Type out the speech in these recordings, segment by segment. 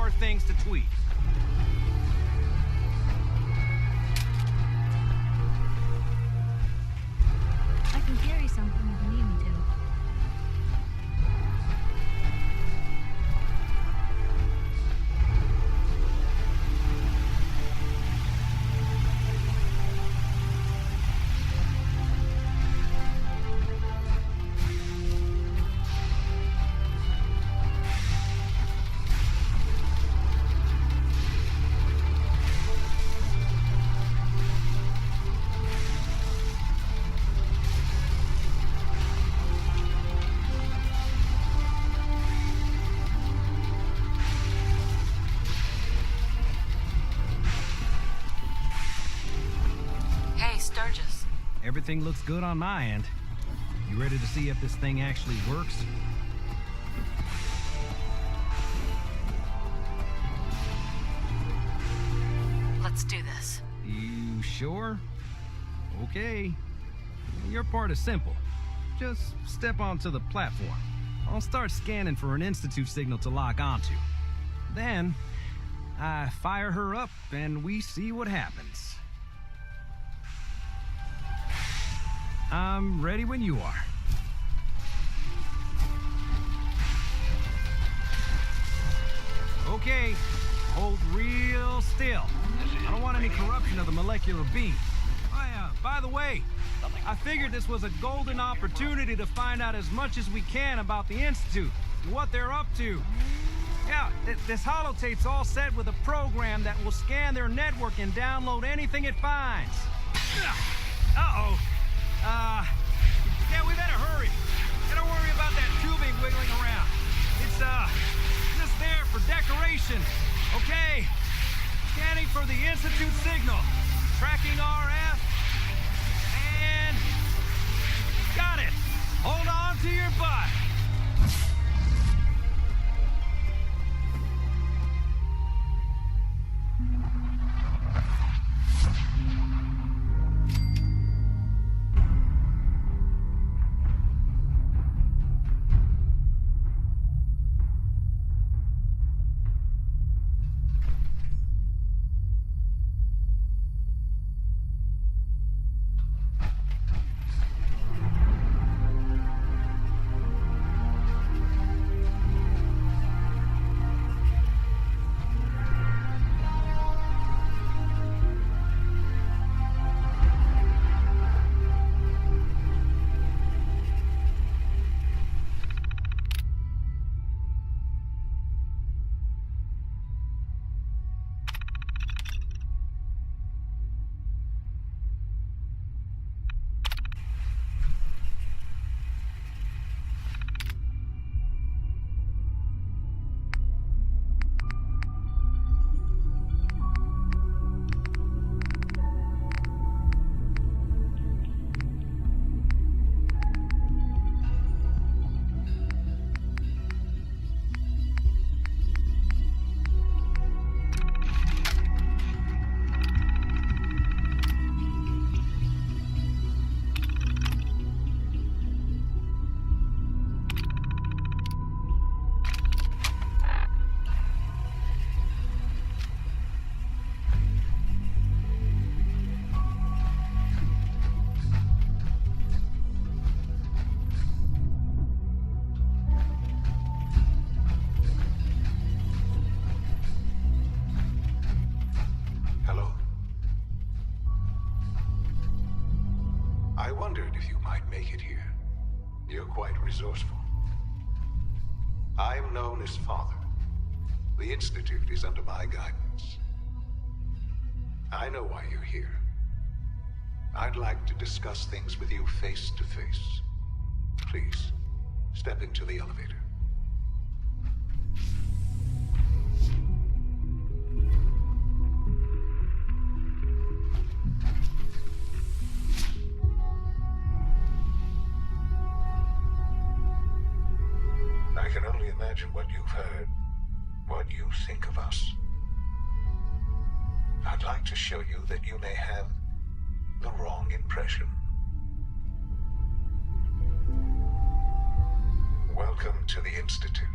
more things to tweak. I can carry something if you need me to. Everything looks good on my end. You ready to see if this thing actually works? Let's do this. You sure? Okay. Your part is simple. Just step onto the platform. I'll start scanning for an Institute signal to lock onto. Then, I fire her up and we see what happens. I'm ready when you are. Okay, hold real still. I don't want any corruption of the molecular beam. By the way, I figured this was a golden opportunity to find out as much as we can about the Institute and what they're up to. Yeah, this holotape's all set with a program that will scan their network and download anything it finds. Uh-oh. Yeah, we better hurry. And don't worry about that tubing wiggling around. It's, just there for decoration. Okay. Scanning for the Institute signal. Tracking RF. And... got it. Hold on to your butt. Resourceful. I am known as Father. The Institute is under my guidance. I know why you're here. I'd like to discuss things with you face to face. Please, step into the elevator. I can only imagine what you've heard, what you think of us. I'd like to show you that you may have the wrong impression. Welcome to the Institute.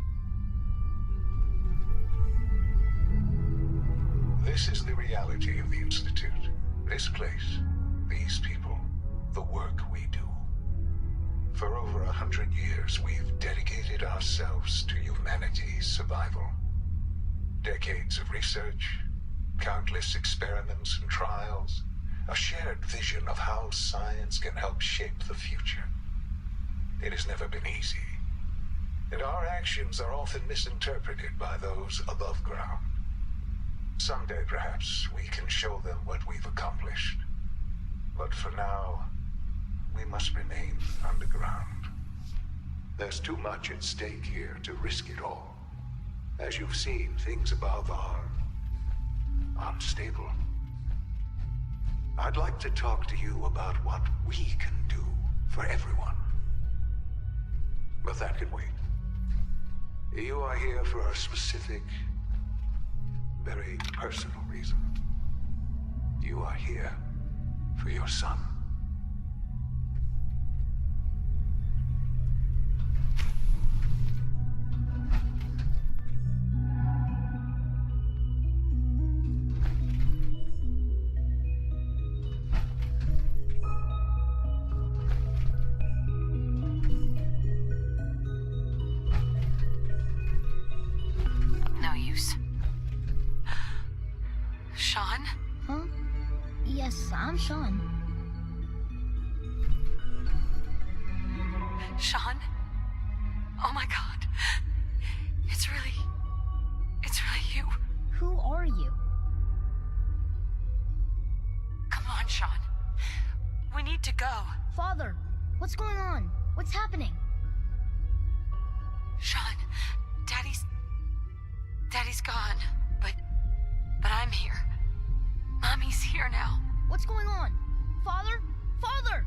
This is the reality of the Institute. This place, these people, the work we do. For over 100 years, we've dedicated ourselves to humanity's survival. Decades of research, countless experiments and trials, a shared vision of how science can help shape the future. It has never been easy, and our actions are often misinterpreted by those above ground. Someday, perhaps, we can show them what we've accomplished. But for now, we must remain underground. There's too much at stake here to risk it all. As you've seen, things above are unstable. I'd like to talk to you about what we can do for everyone. But that can wait. You are here for a specific, very personal reason. You are here for your son. No use. Sean? Huh? Yes, I'm Sean. Sean? Oh my god. It's really you. Who are you? Come on, Sean. We need to go. Father, what's going on? What's happening? Sean, Daddy's gone, but I'm here. Mommy's here now. What's going on? Father? Father!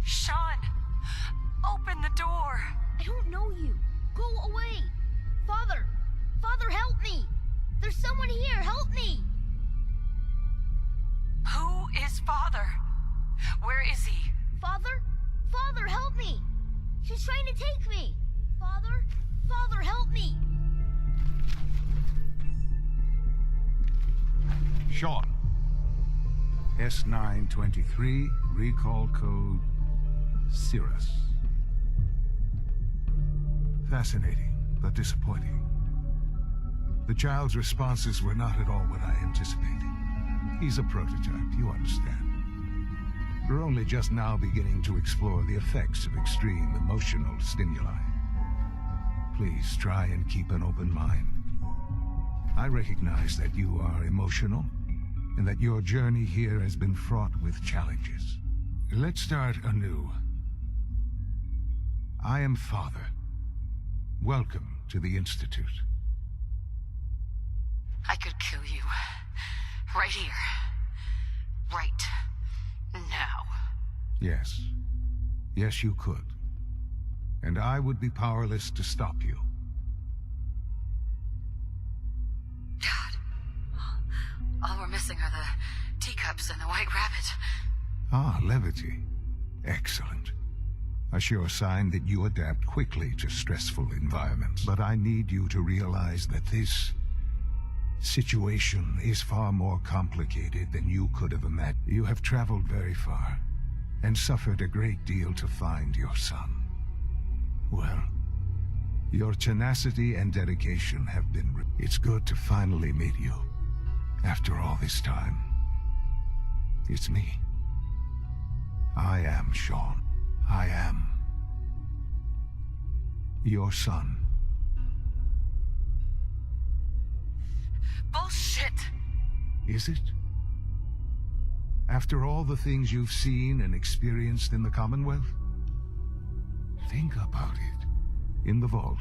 Sean, open the door. I don't know you. Go away. Father! Father, help me! There's someone here. Help me! Who is Father? Where is he? Father? Father, help me! She's trying to take me! Father? Father, help me! Sean. S923, recall code Cirrus. Fascinating, but disappointing. The child's responses were not at all what I anticipated. He's a prototype, you understand. We're only just now beginning to explore the effects of extreme emotional stimuli. Please try and keep an open mind. I recognize that you are emotional, and that your journey here has been fraught with challenges. Let's start anew. I am Father. Welcome to the Institute. I could kill you. Right here. Right now. Yes. Yes, you could. And I would be powerless to stop you. God. All we're missing are the teacups and the white rabbit. Ah, levity. Excellent. A sure sign that you adapt quickly to stressful environments. But I need you to realize that this situation is far more complicated than you could have imagined. You have traveled very far and suffered a great deal to find your son. Well, your tenacity and dedication have been... It's good to finally meet you. After all this time. It's me. I am Sean. I am your son. Bullshit! Is it? After all the things you've seen and experienced in the Commonwealth? Think about it. In the vault,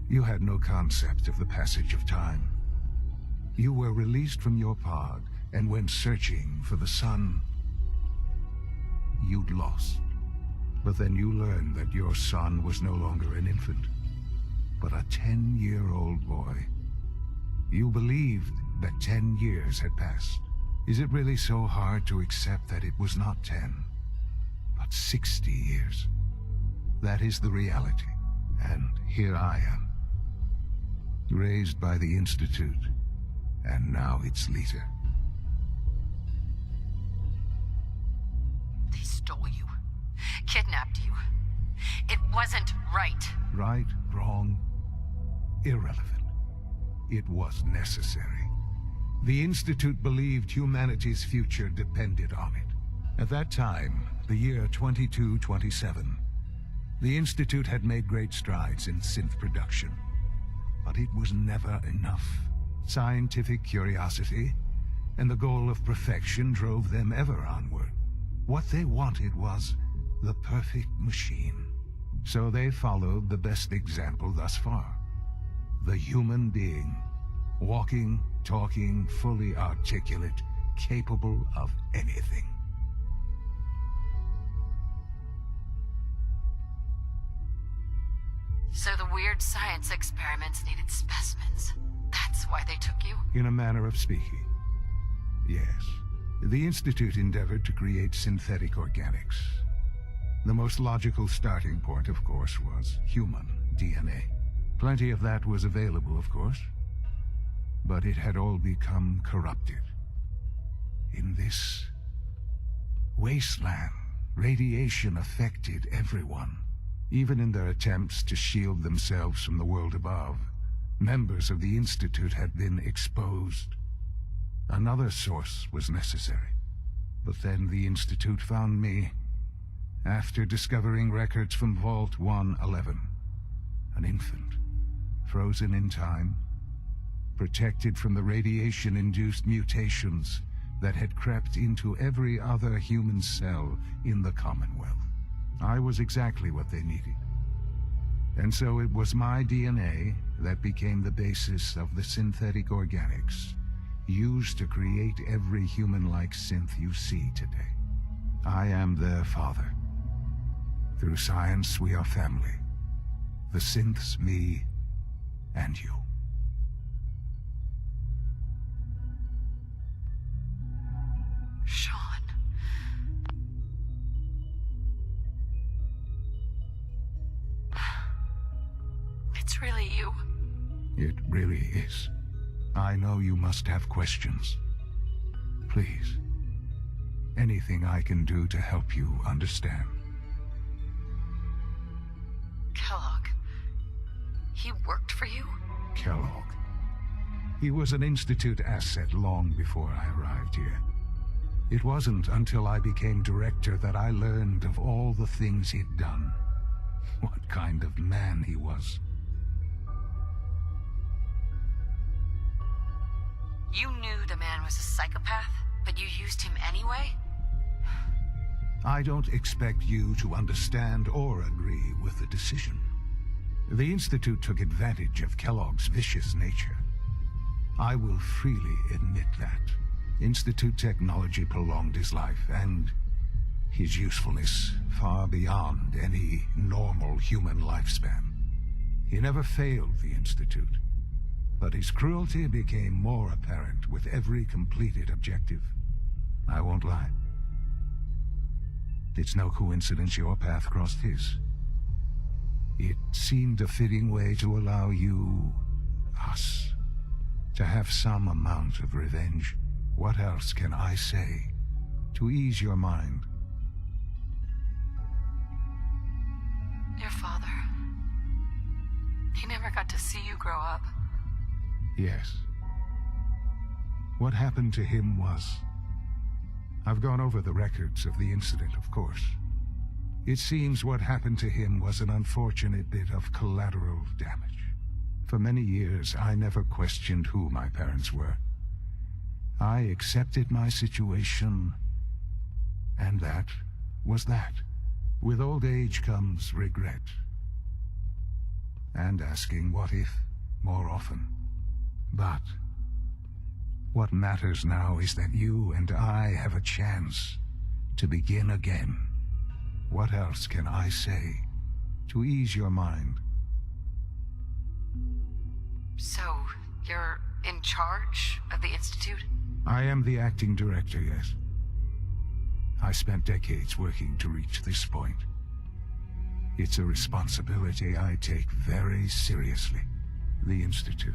you had no concept of the passage of time. You were released from your pod and went searching for the sun you'd lost. But then you learned that your son was no longer an infant, but a 10-year-old boy. You believed that 10 years had passed. Is it really so hard to accept that it was not 10, but 60 years? That is the reality, and here I am. raised by the Institute, and now its leader. They stole you. Kidnapped you. It wasn't right. Right, wrong, irrelevant. It was necessary. The Institute believed humanity's future depended on it. At that time, the year 2227, the Institute had made great strides in synth production. But it was never enough. Scientific curiosity and the goal of perfection drove them ever onward. What they wanted was the perfect machine. So they followed the best example thus far. The human being. Walking, talking, fully articulate, capable of anything. So the weird science experiments needed specimens. That's why they took you? In a manner of speaking, yes. The Institute endeavored to create synthetic organics. The most logical starting point, of course, was human DNA. Plenty of that was available, of course. But it had all become corrupted. In this wasteland, radiation affected everyone. Even in their attempts to shield themselves from the world above, members of the Institute had been exposed. Another source was necessary. But then the Institute found me, after discovering records from Vault 111. An infant, frozen in time, protected from the radiation-induced mutations that had crept into every other human cell in the Commonwealth. I was exactly what they needed. And so it was my DNA that became the basis of the synthetic organics used to create every human-like synth you see today. I am their father. Through science, we are family. The synths, me, and you. Sean. It's really you. It really is. I know you must have questions. Please. Anything I can do to help you understand. Kellogg. He worked for you? Kellogg. He was an Institute asset long before I arrived here. It wasn't until I became director that I learned of all the things he'd done. What kind of man he was. You knew the man was a psychopath, but you used him anyway? I don't expect you to understand or agree with the decision. The Institute took advantage of Kellogg's vicious nature. I will freely admit that. Institute technology prolonged his life, and his usefulness far beyond any normal human lifespan. He never failed the Institute, but his cruelty became more apparent with every completed objective. I won't lie. It's no coincidence your path crossed his. It seemed a fitting way to allow you, us, to have some amount of revenge. What else can I say to ease your mind? Your father. He never got to see you grow up. Yes. What happened to him was... I've gone over the records of the incident, of course. It seems what happened to him was an unfortunate bit of collateral damage. For many years, I never questioned who my parents were. I accepted my situation, and that was that. With old age comes regret. And asking what if more often. But what matters now is that you and I have a chance to begin again. What else can I say to ease your mind? So, you're in charge of the Institute? I am the acting director, yes. I spent decades working to reach this point. It's a responsibility I take very seriously. The Institute.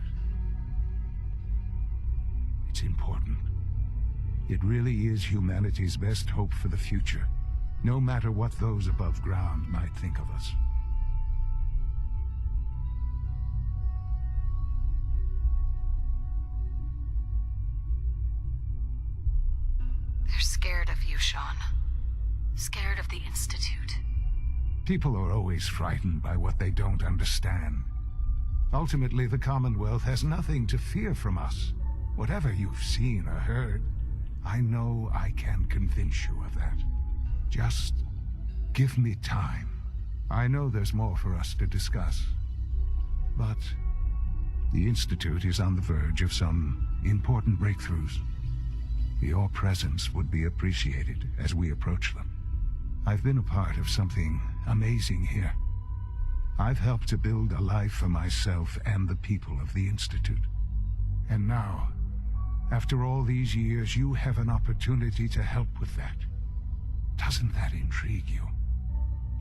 It's important. It really is humanity's best hope for the future, no matter what those above ground might think of us. They're scared of you, Sean. Scared of the Institute. People are always frightened by what they don't understand. Ultimately, the Commonwealth has nothing to fear from us. Whatever you've seen or heard, I know I can convince you of that. Just give me time. I know there's more for us to discuss. But the Institute is on the verge of some important breakthroughs. Your presence would be appreciated as we approach them. I've been a part of something amazing here. I've helped to build a life for myself and the people of the Institute. And now, after all these years, you have an opportunity to help with that. Doesn't that intrigue you?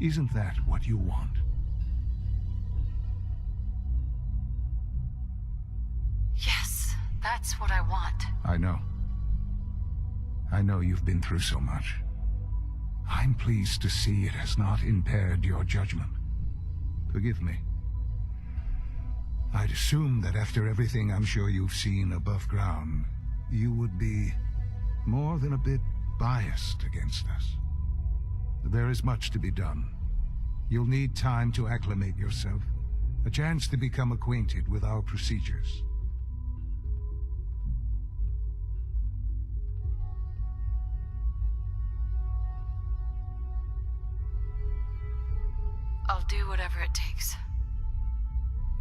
Isn't that what you want? Yes, that's what I want. I know. I know you've been through so much. I'm pleased to see it has not impaired your judgment. Forgive me. I'd assume that after everything I'm sure you've seen above ground, you would be more than a bit biased against us. There is much to be done. You'll need time to acclimate yourself, a chance to become acquainted with our procedures. I'll do whatever it takes.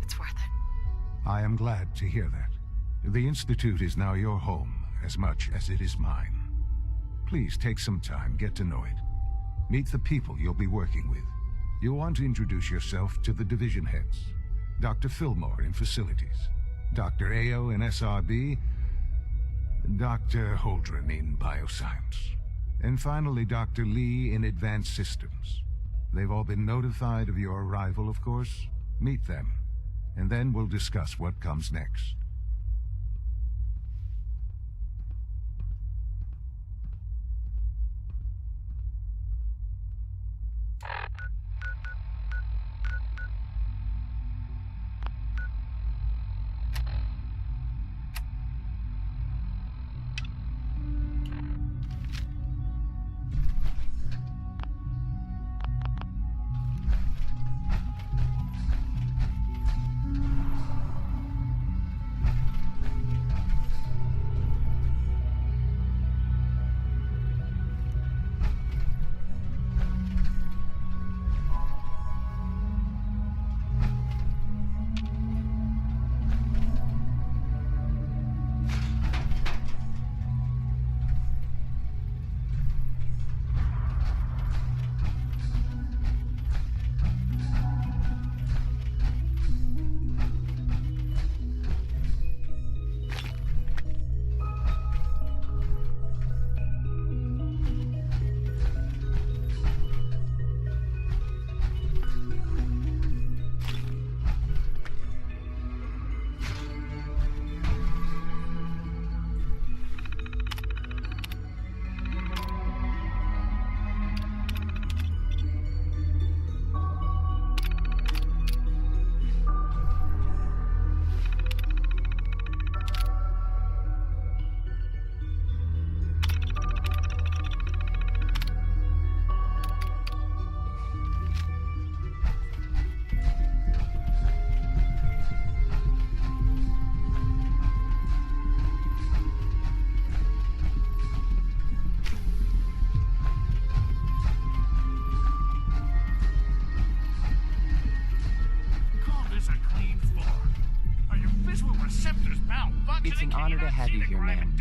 It's worth it. I am glad to hear that. The Institute is now your home, as much as it is mine. Please take some time, get to know it. Meet the people you'll be working with. You'll want to introduce yourself to the division heads. Dr. Fillmore in Facilities, Dr. Ao in SRB, Dr. Holdren in Bioscience, and finally Dr. Lee in Advanced Systems. They've all been notified of your arrival, of course. Meet them, and then we'll discuss what comes next. It's an honor to have you here, ma'am.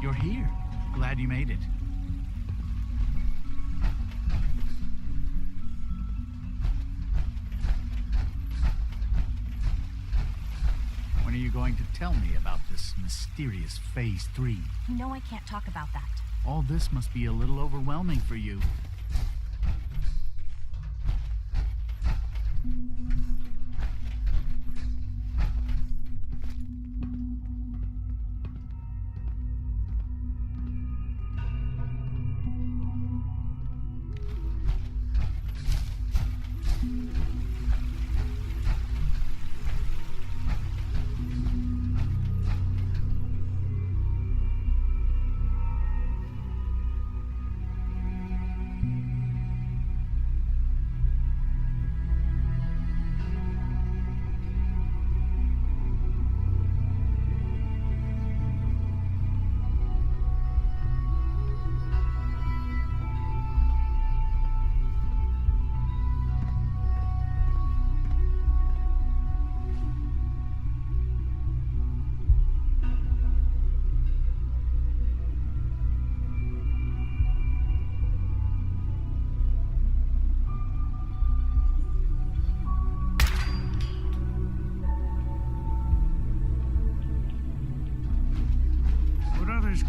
You're here. Glad you made it. When are you going to tell me about this mysterious Phase 3? You know I can't talk about that. All this must be a little overwhelming for you.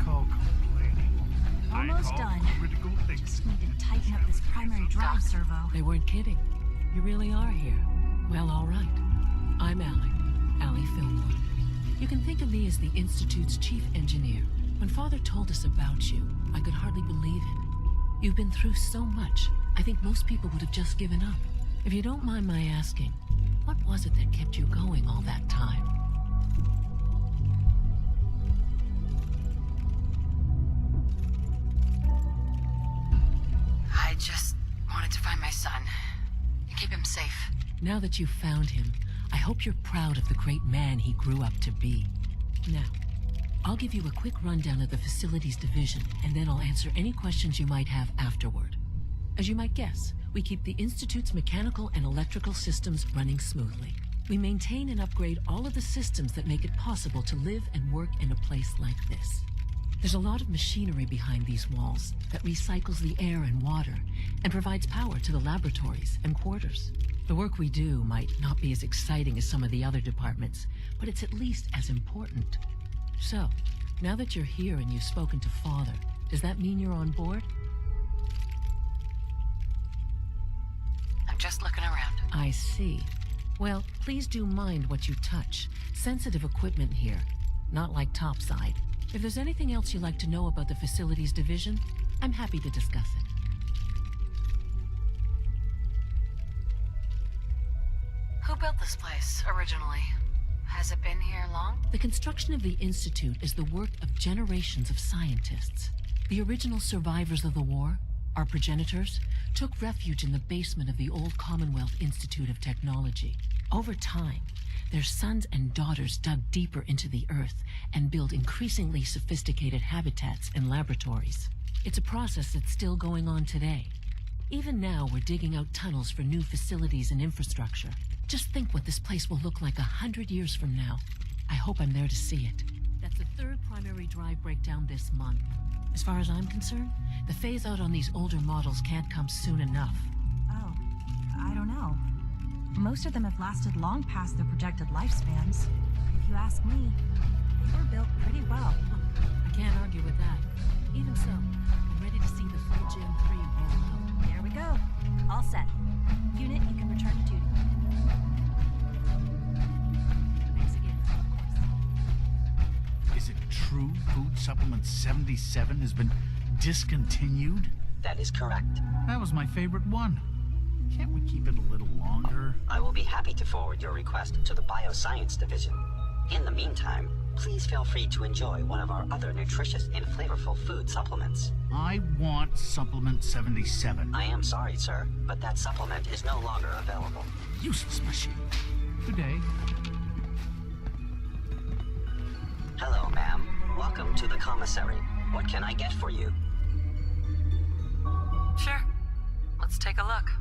Call complaining. Almost done. Critical thinking. Just need to tighten up this primary drive servo. They weren't kidding. You really are here. Well, all right. I'm Allie Fillmore. You can think of me as the Institute's chief engineer. When Father told us about you, I could hardly believe it. You've been through so much, I think most people would have just given up. If you don't mind my asking, what was it that kept you going all that time? I just wanted to find my son and keep him safe. Now that you've found him, I hope you're proud of the great man he grew up to be. Now, I'll give you a quick rundown of the facilities division, and then I'll answer any questions you might have afterward. As you might guess, we keep the Institute's mechanical and electrical systems running smoothly. We maintain and upgrade all of the systems that make it possible to live and work in a place like this. There's a lot of machinery behind these walls that recycles the air and water and provides power to the laboratories and quarters. The work we do might not be as exciting as some of the other departments, but it's at least as important. So, now that you're here and you've spoken to Father, does that mean you're on board? I'm just looking around. I see. Well, please do mind what you touch. Sensitive equipment here, not like topside. If there's anything else you'd like to know about the facilities division, I'm happy to discuss it. Who built this place originally? Has it been here long? The construction of the Institute is the work of generations of scientists. The original survivors of the war, our progenitors, took refuge in the basement of the old Commonwealth Institute of Technology. Over time, their sons and daughters dug deeper into the earth and built increasingly sophisticated habitats and laboratories. It's a process that's still going on today. Even now, we're digging out tunnels for new facilities and infrastructure. Just think what this place will look like 100 years from now. I hope I'm there to see it. That's the third primary drive breakdown this month. As far as I'm concerned, the phase out on these older models can't come soon enough. Oh, I don't know. Most of them have lasted long past their projected lifespans. If you ask me, they were built pretty well. I can't argue with that. Even so, I'm ready to see the full Gen 3 roll out. There we go. All set. Unit, you can return to duty. Thanks again, of course. Is it true Food Supplement 77 has been discontinued? That is correct. That was my favorite one. Can't we keep it a little longer? I will be happy to forward your request to the Bioscience Division. In the meantime, please feel free to enjoy one of our other nutritious and flavorful food supplements. I want Supplement 77. I am sorry, sir, but that supplement is no longer available. Useless machine. Good day. Hello, ma'am. Welcome to the commissary. What can I get for you? Sure. Let's take a look.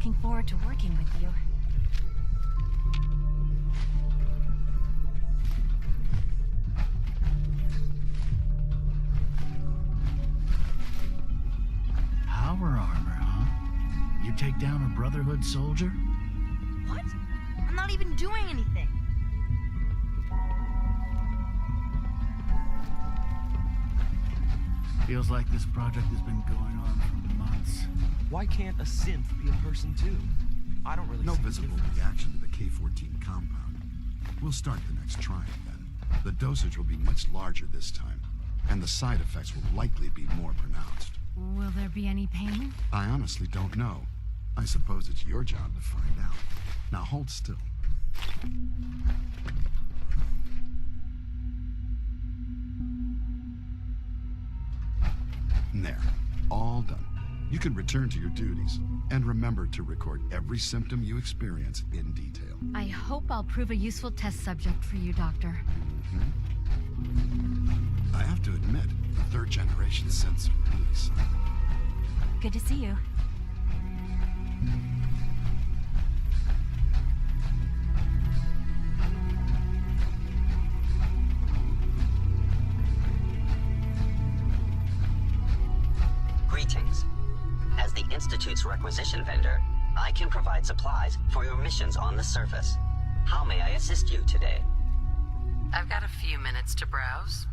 looking forward to working with you. Power armor, huh? You take down a Brotherhood soldier? What? I'm not even doing anything. Feels like this project has been going on for months. Why can't a synth be a person too? I don't really No see the visible difference. reaction to the K-14 compound. We'll start the next trial then. The dosage will be much larger this time, and the side effects will likely be more pronounced. Will there be any pain? I honestly don't know. I suppose it's your job to find out. Now hold still. There. All done. You can return to your duties. And remember to record every symptom you experience in detail. I hope I'll prove a useful test subject for you, Doctor. I have to admit, the third-generation synths are really something. Good to see you. Greetings. As the Institute's requisition vendor, I can provide supplies for your missions on the surface. How may I assist you today? I've got a few minutes to browse.